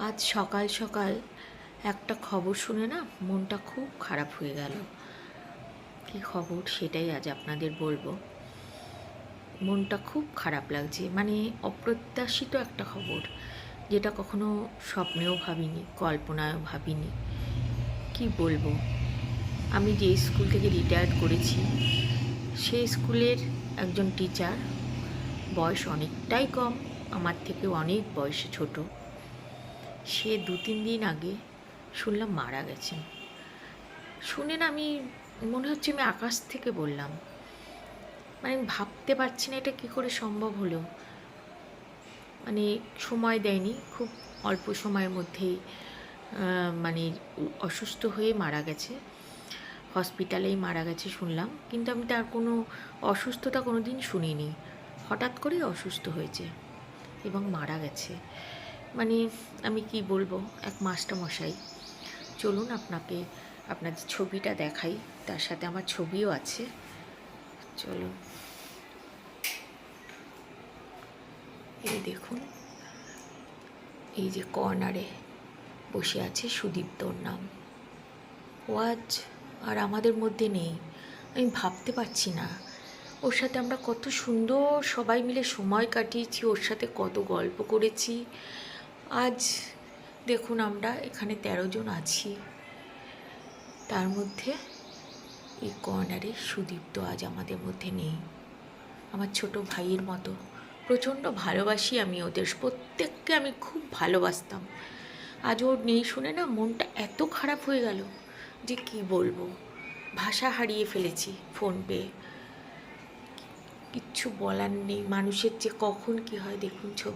আজ সকাল সকাল একটা খবর শুনে না মনটা খুব খারাপ হয়ে গেল। কী খবর সেটাই আজ আপনাদের বলবো। মনটা খুব খারাপ লাগছে, মানে অপ্রত্যাশিত একটা খবর, যেটা কখনো স্বপ্নেও ভাবিনি, কল্পনায়ও ভাবিনি। কি বলবো, আমি যে স্কুল থেকে রিটায়ার্ড করেছি সেই স্কুলের একজন টিচার, বয়স অনেকটাই কম, আমার থেকেও অনেক বয়সে ছোট, সে 2-3 দিন আগে শুনলাম মারা গেছেন। শুনে না আমি মনে হচ্ছে আমি আকাশ থেকে বললাম, মানে আমি ভাবতে পারছি না এটা কী করে সম্ভব হলো। মানে সময় দেয়নি, খুব অল্প সময়ের মধ্যেই মানে অসুস্থ হয়ে মারা গেছে, হসপিটালেই মারা গেছে শুনলাম। কিন্তু আমি তার কোনো অসুস্থতা কোনো দিন শুনিনি, হঠাৎ করেই অসুস্থ হয়েছে এবং মারা গেছে। মানে আমি কি বলবো, এক মাস্টারমশাই। চলুন আপনাদের ছবিটা দেখাই, তার সাথে আমার ছবিও আছে। চলুন, এই দেখুন, এই যে কর্নারে বসে আছে সুদীপ্তর নাম। ও আজ আর আমাদের মধ্যে নেই। আমি ভাবতে পারছি না, ওর সাথে আমরা কত সুন্দর সবাই মিলে সময় কাটিয়েছি, ওর সাথে কত গল্প করেছি। আজ দেখুন, আমরা এখানে 13 জন আছি, তার মধ্যে এই কর্নারে সুদীপ্ত আজ আমাদের মধ্যে নেই। আমার ছোট ভাইয়ের মতো প্রচণ্ড ভালোবাসি আমি ওদের প্রত্যেককে, আমি খুব ভালোবাসতাম। আজ ওর নেই শুনে না মনটা এত খারাপ হয়ে গেল যে কি বলবো, ভাষা হারিয়ে ফেলেছি ফোন পেয়ে। কিচ্ছু বলার নেই, মানুষের যে কখন কি হয় দেখুন ছবি।